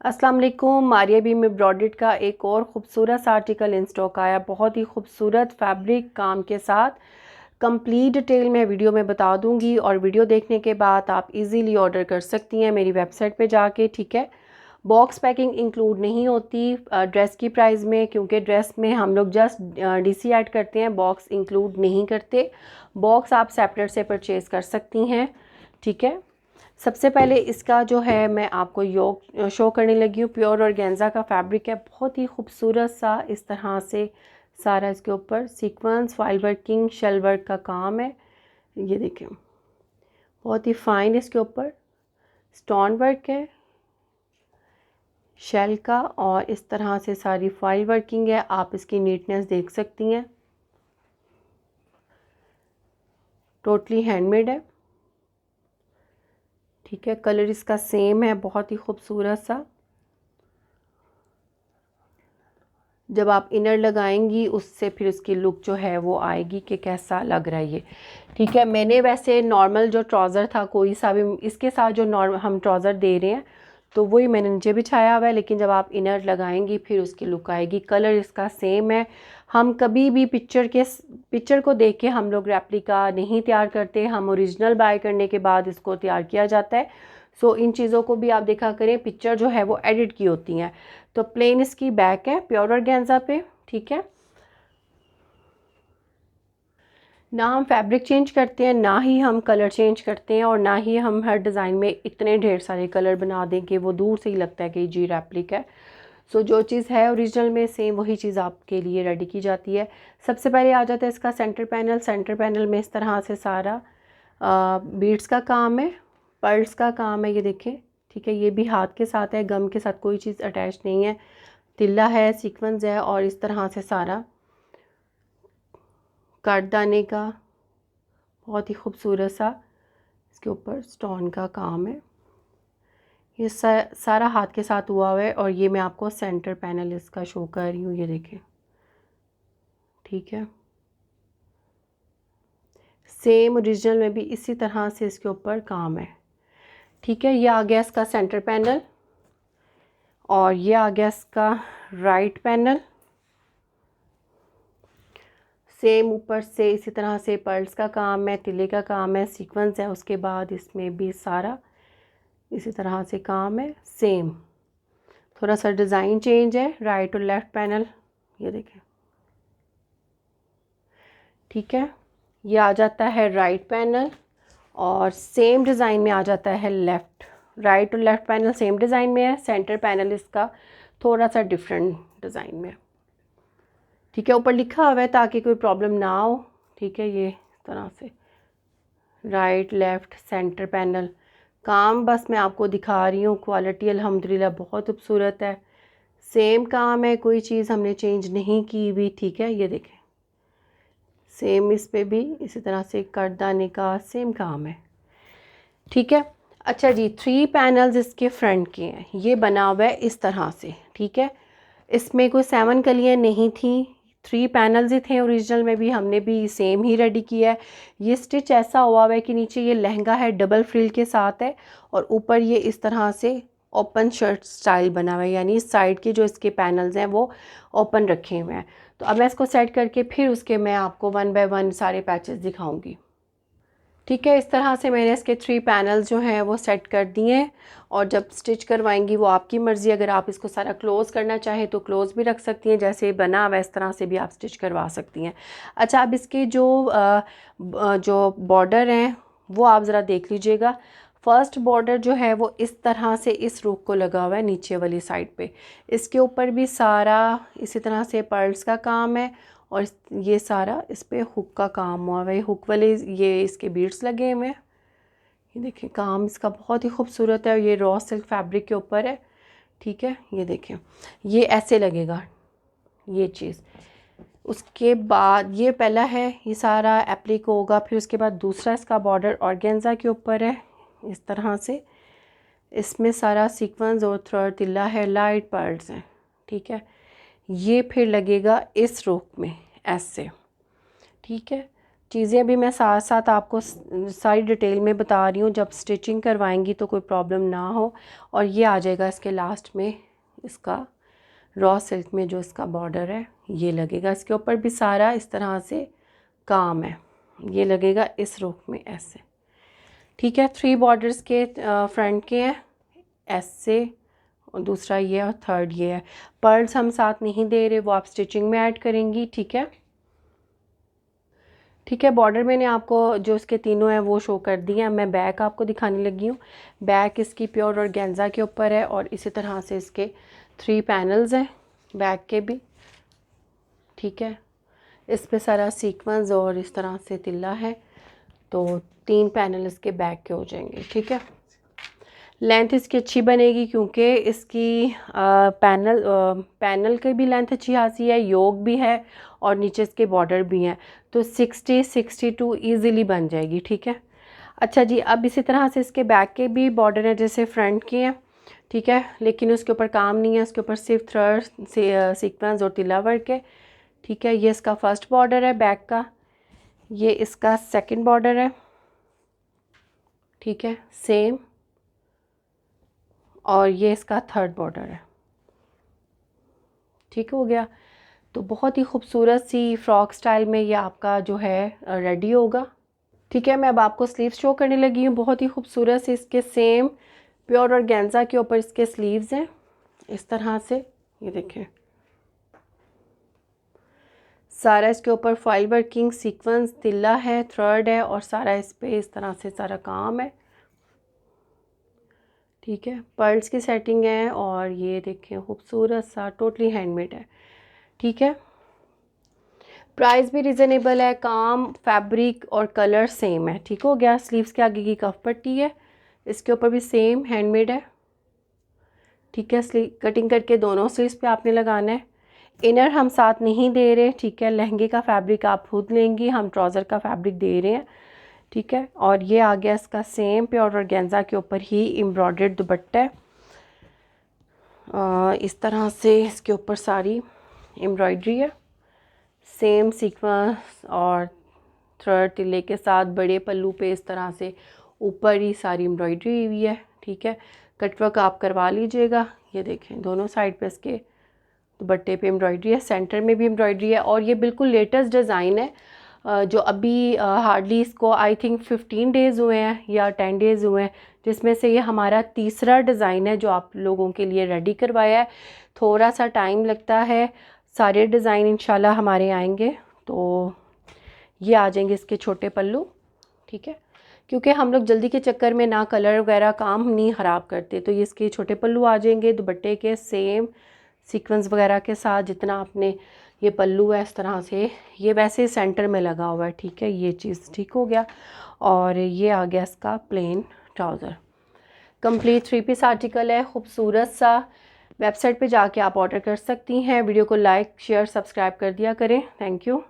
अस्सलाम वालेकुम। मारिया बी में ब्रॉडेड का एक और ख़ूबसूरत सा आर्टिकल इन स्टॉक आया, बहुत ही खूबसूरत फैब्रिक काम के साथ। कंप्लीट डिटेल मैं वीडियो में बता दूंगी और वीडियो देखने के बाद आप इजीली ऑर्डर कर सकती हैं मेरी वेबसाइट पे जाके। ठीक है, बॉक्स पैकिंग इंक्लूड नहीं होती ड्रेस की प्राइस में, क्योंकि ड्रेस में हम लोग जस्ट डीसी ऐड करते हैं, बॉक्स इंक्लूड नहीं करते। बॉक्स आप सेपरेट से परचेज़ कर सकती हैं। ठीक है, सबसे पहले इसका जो है मैं आपको योग शो करने लगी हूँ। प्योर ऑर्गेन्जा का फैब्रिक है, बहुत ही खूबसूरत सा। इस तरह से सारा इसके ऊपर sequence file working shell work का काम है। ये देखें, बहुत ही फाइन इसके ऊपर स्टोन वर्क है शेल का, और इस तरह से सारी फाइल वर्किंग है। आप इसकी नीटनेस देख सकती हैं, टोटली हैंडमेड है। ठीक है, कलर इसका सेम है, बहुत ही खूबसूरत सा। जब आप इनर लगाएंगी उससे फिर उसकी लुक जो है वो आएगी कि कैसा लग रहा है ये। ठीक है, मैंने वैसे नॉर्मल जो ट्राउज़र था कोई सा भी इसके साथ जो नॉर्मल हम ट्राउज़र दे रहे हैं तो वही मैंने नीचे बिछाया हुआ है, लेकिन जब आप इनर लगाएंगी फिर उसकी लुक आएगी। कलर इसका सेम है। हम कभी भी पिक्चर को देख के हम लोग रेप्लिका नहीं तैयार करते, हम ओरिजिनल बाय करने के बाद इसको तैयार किया जाता है। सो इन चीज़ों को भी आप देखा करें, पिक्चर जो है वो एडिट की होती हैं। तो प्लेन इसकी बैक है प्योर ऑर्गेन्जा पे। ठीक है, ना हम फैब्रिक चेंज करते हैं, ना ही हम कलर चेंज करते हैं, और ना ही हम हर डिज़ाइन में इतने ढेर सारे कलर बना दें कि वो दूर से ही लगता है कि जी रेप्लिक है। सो जो चीज़ है ओरिजिनल में सेम वही चीज़ आपके लिए रेडी की जाती है। सबसे पहले आ जाता है इसका सेंटर पैनल। सेंटर पैनल में इस तरह से सारा बीड्स का काम है, पर्ल्स का काम है, ये देखें। ठीक है, ये भी हाथ के साथ है, गम के साथ कोई चीज़ अटैच नहीं है। तिल्ला है, सीक्वेंस है, और इस तरह से सारा काटदाने का बहुत ही खूबसूरत सा इसके ऊपर स्टोन का काम है। ये सारा हाथ के साथ हुआ है, और ये मैं आपको सेंटर पैनल इसका शो कर रही हूँ, ये देखें। ठीक है, सेम ओरिजिनल में भी इसी तरह से इसके ऊपर काम है। ठीक है, ये आ गया इसका सेंटर पैनल, और ये आ गया इसका राइट पैनल। सेम ऊपर से इसी तरह से पर्ल्स का काम है, तिले का काम है, सीक्वेंस है। उसके बाद इसमें भी सारा इसी तरह से काम है सेम। थोड़ा सा डिज़ाइन चेंज है, राइट और लेफ़्ट पैनल, ये देखें। ठीक है, ये आ जाता है राइट पैनल, और सेम डिज़ाइन में आ जाता है लेफ़्ट। राइट और लेफ़्ट पैनल सेम डिज़ाइन में है, सेंटर पैनल इसका थोड़ा सा डिफरेंट डिज़ाइन में। ठीक है, ऊपर लिखा हुआ है ताकि कोई प्रॉब्लम ना हो। ठीक है, ये इस तरह से राइट लेफ़्ट सेंटर पैनल काम बस मैं आपको दिखा रही हूँ। क्वालिटी अल्हम्दुलिल्लाह बहुत खूबसूरत है, सेम काम है, कोई चीज़ हमने चेंज नहीं की भी। ठीक है, ये देखें, सेम इस पे भी इसी तरह से करदाने का सेम काम है। ठीक है, अच्छा जी, 3 पैनल्स इसके फ्रंट के हैं। ये बना हुआ है इस तरह से। ठीक है, इसमें कोई 7 कलियाँ नहीं थी, 3 पैनल्स ही थे। ओरिजिनल में भी हमने भी सेम ही रेडी किया है। ये स्टिच ऐसा हुआ है कि नीचे ये लहंगा है, डबल फ्रिल के साथ है, और ऊपर ये इस तरह से ओपन शर्ट स्टाइल बना हुआ है, यानी साइड के जो इसके पैनल्स हैं वो ओपन रखे हुए हैं। तो अब मैं इसको सेट करके फिर उसके मैं आपको 1 बाय 1 सारे पैचेस दिखाऊंगी। ठीक है, इस तरह से मैंने इसके 3 पैनल्स जो हैं वो सेट कर दिए हैं, और जब स्टिच करवाएंगी वो आपकी मर्ज़ी। अगर आप इसको सारा क्लोज़ करना चाहें तो क्लोज़ भी रख सकती हैं, जैसे बना हुआ इस तरह से भी आप स्टिच करवा सकती हैं। अच्छा, अब इसके जो बॉर्डर हैं वो आप ज़रा देख लीजिएगा। फर्स्ट बॉर्डर जो है वो इस तरह से इस रुख को लगा हुआ है नीचे वाली साइड पे। इसके ऊपर भी सारा इसी तरह से पर्ल्स का काम है, और ये सारा इस पे हुक का काम हुआ है। हुक वाले ये इसके बीड्स लगे हुए हैं, ये देखें। काम इसका बहुत ही खूबसूरत है, और ये रॉ सिल्क फैब्रिक के ऊपर है। ठीक है, ये देखें, ये ऐसे लगेगा ये चीज़। उसके बाद ये पहला है, ये सारा एप्लिक होगा। फिर उसके बाद दूसरा इसका बॉर्डर ऑर्गेन्जा के ऊपर है इस तरह से, इसमें सारा सीक्वेंस और थ्रेड तिल्ला है, लाइट पर्ल्स हैं। ठीक है, ये फिर लगेगा इस रुख में ऐसे। ठीक है, चीज़ें भी मैं साथ साथ आपको सारी डिटेल में बता रही हूँ, जब स्टिचिंग करवाएंगी तो कोई प्रॉब्लम ना हो। और ये आ जाएगा इसके लास्ट में, इसका रॉ सिल्क में जो इसका बॉर्डर है ये लगेगा। इसके ऊपर भी सारा इस तरह से काम है, ये लगेगा इस रुख में ऐसे, ठीक है। 3 बॉर्डर्स के फ्रंट के हैं ऐसे, और दूसरा ये और थर्ड ये है। पर्ल्स हम साथ नहीं दे रहे, वो आप स्टिचिंग में ऐड करेंगी, ठीक है। ठीक है, बॉर्डर मैंने आपको जो इसके तीनों हैं वो शो कर दिए हैं। मैं बैक आपको दिखाने लगी हूँ। बैक इसकी प्योर ऑर्गेन्जा के ऊपर है और इसी तरह से इसके 3 पैनल्स हैं बैक के भी, ठीक है। इस पे सारा सीक्वेंस और इस तरह से तिल्ला है, तो 3 पैनल इसके बैक के हो जाएंगे, ठीक है। लेंथ इसकी अच्छी बनेगी क्योंकि इसकी पैनल की भी लेंथ अच्छी खासी है, योग भी है और नीचे इसके बॉर्डर भी हैं, तो 60-62 ईज़िली बन जाएगी, ठीक है। अच्छा जी, अब इसी तरह से इसके बैक के भी बॉर्डर है जैसे फ्रंट के हैं, ठीक है, लेकिन उसके ऊपर काम नहीं है, उसके ऊपर सिर्फ थ्रेड सीक्वेंस और तिल्ला वर्क है, ठीक है। ये इसका फर्स्ट बॉर्डर है बैक का, ये इसका सेकंड बॉर्डर है, ठीक है, सेम, और ये इसका थर्ड बॉर्डर है, ठीक हो गया। तो बहुत ही खूबसूरत सी फ्रॉक स्टाइल में ये आपका जो है रेडी होगा, ठीक है। मैं अब आपको स्लीव्स शो करने लगी हूँ। बहुत ही खूबसूरत से इसके सेम प्योर ऑर्गेन्जा के ऊपर इसके स्लीव्स हैं इस तरह से, ये देखें, सारा इसके ऊपर फॉइल वर्किंग सीक्वेंस तिल्ला है, थ्रेड है और सारा इस पे इस तरह से सारा काम है, ठीक है। पर्ल्स की सेटिंग है और ये देखें खूबसूरत सा टोटली हैंडमेड है, ठीक है। प्राइस भी रिजनेबल है, काम फैब्रिक और कलर सेम है, ठीक हो गया। स्लीव्स के आगे की कफ पट्टी है, इसके ऊपर भी सेम हैंडमेड है, ठीक है। स्लीव कटिंग करके दोनों स्लीव्स पे आपने लगाना है। इनर हम साथ नहीं दे रहे, ठीक है, लहंगे का फैब्रिक आप खुद लेंगी, हम ट्राउज़र का फैब्रिक दे रहे हैं, ठीक है। और ये आ गया इसका सेम प्योर ऑर्गेन्जा के ऊपर ही एम्ब्रॉयडर्ड दुपट्टा है, इस तरह से इसके ऊपर सारी एम्ब्रॉयडरी है, सेम सीक्वेंस और थ्रेड तिल्ले के साथ बड़े पल्लू पे इस तरह से ऊपर ही सारी एम्ब्रॉयडरी हुई है, ठीक है। कटवर्क आप करवा लीजिएगा। ये देखें दोनों साइड पे इसके दुपट्टे पे एम्ब्रॉयडरी है, सेंटर में भी एम्ब्रॉयडरी है और ये बिल्कुल लेटेस्ट डिज़ाइन है, जो अभी हार्डली इसको आई थिंक 15 डेज़ हुए हैं या 10 डेज़ हुए हैं, जिसमें से ये हमारा तीसरा डिज़ाइन है जो आप लोगों के लिए रेडी करवाया है। थोड़ा सा टाइम लगता है, सारे डिज़ाइन इंशाल्लाह हमारे आएंगे, तो ये आ जाएंगे इसके छोटे पल्लू, ठीक है, क्योंकि हम लोग जल्दी के चक्कर में ना कलर वगैरह काम नहीं ख़राब करते, तो ये इसके छोटे पल्लू आ जाएंगे दुपट्टे के सेम सीक्वेंस वगैरह के साथ। जितना आपने ये पल्लू है इस तरह से, ये वैसे सेंटर में लगा हुआ है, ठीक है, ये चीज़ ठीक हो गया। और ये आ गया इसका plain trouser. Complete 3 piece article है, खूबसूरत सा। वेबसाइट पे जाके आप ऑर्डर कर सकती हैं। वीडियो को लाइक शेयर सब्सक्राइब कर दिया करें। Thank you.